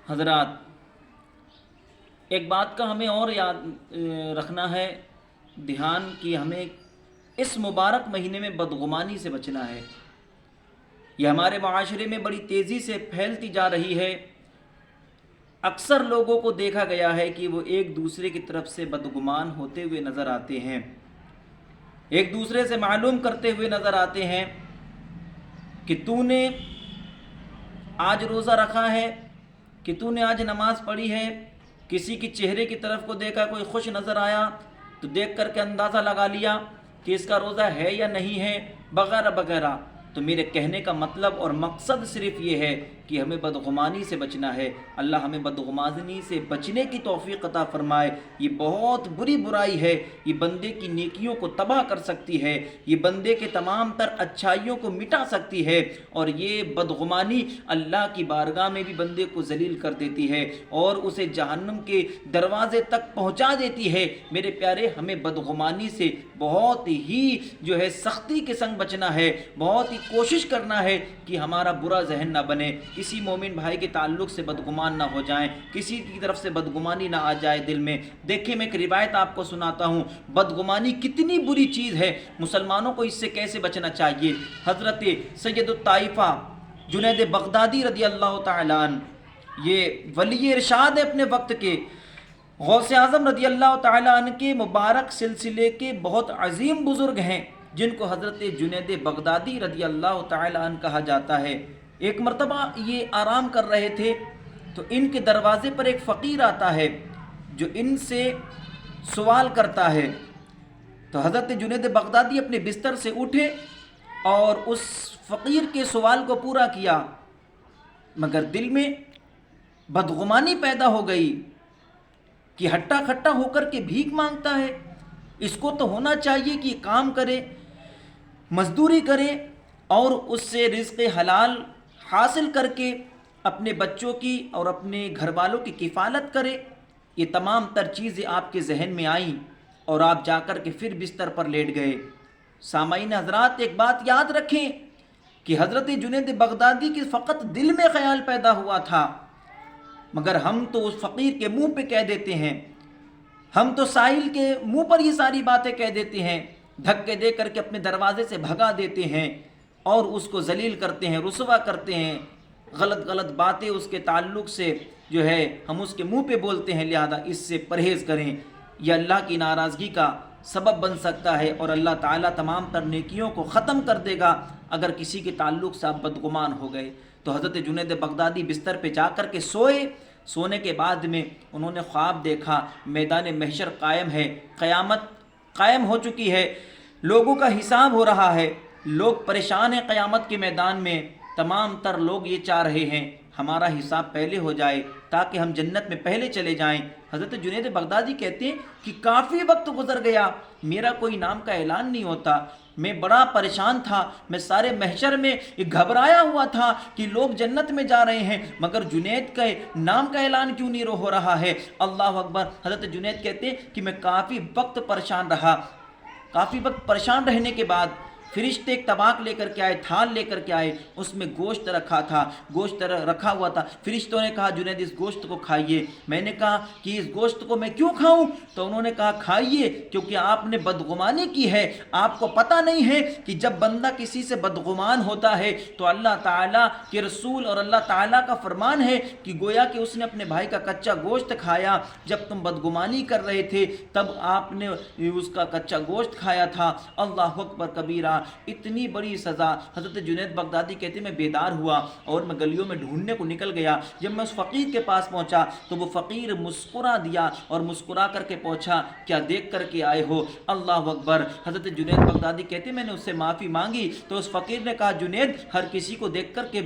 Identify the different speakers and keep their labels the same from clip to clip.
Speaker 1: حضرات، ایک بات کا ہمیں اور یاد رکھنا ہے، دھیان کہ ہمیں اس مبارک مہینے میں بدگمانی سے بچنا ہے۔ یہ ہمارے معاشرے میں بڑی تیزی سے پھیلتی جا رہی ہے۔ اکثر لوگوں کو دیکھا گیا ہے کہ وہ ایک دوسرے کی طرف سے بدگمان ہوتے ہوئے نظر آتے ہیں، ایک دوسرے سے معلوم کرتے ہوئے نظر آتے ہیں کہ تو نے آج روزہ رکھا ہے، کہ تو نے آج نماز پڑھی ہے۔ کسی کی چہرے کی طرف کو دیکھا، کوئی خوش نظر آیا تو دیکھ کر کے اندازہ لگا لیا کہ اس کا روزہ ہے یا نہیں ہے، وغیرہ وغیرہ۔ تو میرے کہنے کا مطلب اور مقصد صرف یہ ہے کہ ہمیں بدگمانی سے بچنا ہے۔ اللہ ہمیں بدگمانی سے بچنے کی توفیق عطا فرمائے۔ یہ بہت بری برائی ہے، یہ بندے کی نیکیوں کو تباہ کر سکتی ہے، یہ بندے کے تمام تر اچھائیوں کو مٹا سکتی ہے، اور یہ بدگمانی اللہ کی بارگاہ میں بھی بندے کو ذلیل کر دیتی ہے اور اسے جہنم کے دروازے تک پہنچا دیتی ہے۔ میرے پیارے، ہمیں بدگمانی سے بہت ہی سختی کے سنگ بچنا ہے، بہت ہی کوشش کرنا ہے کہ ہمارا برا ذہن نہ بنے، کسی مومن بھائی کے تعلق سے بدگمان نہ ہو جائیں، کسی کی طرف سے بدگمانی نہ آ جائے دل میں۔ دیکھیں، میں ایک روایت آپ کو سناتا ہوں، بدگمانی کتنی بری چیز ہے، مسلمانوں کو اس سے کیسے بچنا چاہیے۔ حضرت سید الطائفہ جنید بغدادی رضی اللہ تعالیٰ عنہ، یہ ولی ارشاد ہے اپنے وقت کے، غوث اعظم رضی اللہ تعالیٰ عنہ کے مبارک سلسلے کے بہت عظیم بزرگ ہیں، جن کو حضرت جنید بغدادی رضی اللہ تعالیٰ عنہ کہا جاتا ہے۔ ایک مرتبہ یہ آرام کر رہے تھے تو ان کے دروازے پر ایک فقیر آتا ہے جو ان سے سوال کرتا ہے۔ تو حضرت جنید بغدادی اپنے بستر سے اٹھے اور اس فقیر کے سوال کو پورا کیا، مگر دل میں بدگمانی پیدا ہو گئی کہ ہٹا کھٹا ہو کر کے بھیک مانگتا ہے، اس کو تو ہونا چاہیے کہ کام کرے، مزدوری کرے اور اس سے رزق حلال حاصل کر کے اپنے بچوں کی اور اپنے گھر والوں کی کفالت کرے۔ یہ تمام تر چیزیں آپ کے ذہن میں آئیں اور آپ جا کر کے پھر بستر پر لیٹ گئے۔ سامعین حضرات، ایک بات یاد رکھیں کہ حضرت جنید بغدادی کی فقط دل میں خیال پیدا ہوا تھا، مگر ہم تو اس فقیر کے منہ پہ کہہ دیتے ہیں، ہم تو سائل کے منہ پر یہ ساری باتیں کہہ دیتے ہیں، دھکے دے کر کے اپنے دروازے سے بھگا دیتے ہیں اور اس کو ذلیل کرتے ہیں، رسوا کرتے ہیں، غلط غلط باتیں اس کے تعلق سے ہم اس کے منہ پہ بولتے ہیں۔ لہذا اس سے پرہیز کریں، یہ اللہ کی ناراضگی کا سبب بن سکتا ہے اور اللہ تعالیٰ تمام تر نیکیوں کو ختم کر دے گا اگر کسی کے تعلق سے آپ بدگمان ہو گئے۔ تو حضرت جنید بغدادی بستر پہ جا کر کے سوئے۔ سونے کے بعد میں انہوں نے خواب دیکھا، میدان محشر قائم ہے، قیامت قائم ہو چکی ہے، لوگوں کا حساب ہو رہا ہے، لوگ پریشان ہیں قیامت کے میدان میں، تمام تر لوگ یہ چاہ رہے ہیں ہمارا حساب پہلے ہو جائے تاکہ ہم جنت میں پہلے چلے جائیں۔ حضرت جنید بغدادی کہتے ہیں کہ کافی وقت گزر گیا، میرا کوئی نام کا اعلان نہیں ہوتا، میں بڑا پریشان تھا، میں سارے محشر میں گھبرایا ہوا تھا کہ لوگ جنت میں جا رہے ہیں مگر جنید کے نام کا اعلان کیوں نہیں ہو رہا ہے۔ اللہ اکبر۔ حضرت جنید کہتے ہیں کہ میں کافی وقت پریشان رہا، کافی وقت پریشان رہنے کے بعد فرشتے ایک طباق لے کر کے آئے، تھال لے کر کے آئے، اس میں گوشت رکھا تھا، گوشت رکھا ہوا تھا۔ فرشتوں نے کہا جنید اس گوشت کو کھائیے۔ میں نے کہا کہ اس گوشت کو میں کیوں کھاؤں؟ تو انہوں نے کہا کھائیے کیونکہ آپ نے بدگمانی کی ہے، آپ کو پتہ نہیں ہے کہ جب بندہ کسی سے بدگمان ہوتا ہے تو اللہ تعالیٰ کے رسول اور اللہ تعالیٰ کا فرمان ہے کہ گویا کہ اس نے اپنے بھائی کا کچا گوشت کھایا، جب تم بدگمانی کر رہے تھے تب آپ نے اس کا کچا گوشت کھایا تھا۔ اللہ اکبر کبیرہ، اتنی بڑی سزا۔ حضرت جنید بغدادی کہتے ہیں میں بیدار ہوا اور میں گلیوں میں ڈھونڈنے کو نکل گیا، جب میں اس فقیر کے پاس پہنچا تو وہ فقیر مسکرا دیا اور مسکرا کر کے پوچھا کیا دیکھ کر کے آئے ہو؟ اللہ اکبر۔ حضرت جنید بغدادی کہتے ہیں میں نے اس سے معافی مانگی تو اس فقیر نے کہا جنید ہر کسی کو دیکھ کر کے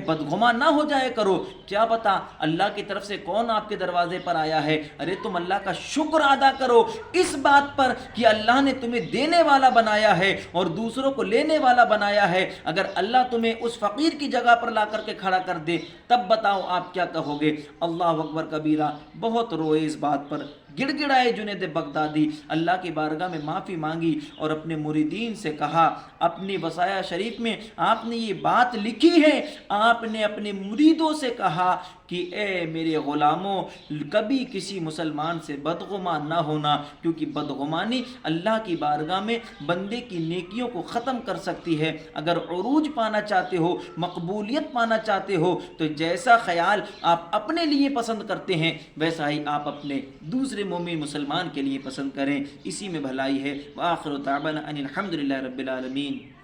Speaker 1: بدگمان نہ ہو جائے کرو، کیا پتا اللہ کی طرف سے کون آپ کے دروازے پر آیا ہے۔ ارے تم اللہ کا شکر ادا کرو اس بات پر کہ اللہ نے تمہیں دینے والا بنایا ہے اور دوسروں کو لینے والا بنایا ہے۔ اگر اللہ تمہیں اس فقیر کی جگہ پر لا کر کے کھڑا کر دے تب بتاؤ آپ کیا کہو گے۔ اللہ اکبر کبیرہ۔ بہت روئے اس بات پر، گڑ گڑائے جنید بغدادی، اللہ کی بارگاہ میں معافی مانگی اور اپنے مریدین سے کہا، اپنی وصایا شریف میں آپ نے یہ بات لکھی ہے، آپ نے اپنے مریدوں سے کہا کہ اے میرے غلاموں کبھی کسی مسلمان سے بدگمان نہ ہونا، کیونکہ بدگمانی اللہ کی بارگاہ میں بندے کی نیکیوں کو ختم کر سکتی ہے۔ اگر عروج پانا چاہتے ہو، مقبولیت پانا چاہتے ہو، تو جیسا خیال آپ اپنے لیے پسند کرتے ہیں ویسا ہی آپ اپنے دوسرے مومن مسلمان کے لیے پسند کریں، اسی میں بھلائی ہے۔ وآخر دعوانا ان الحمد للہ رب العالمین۔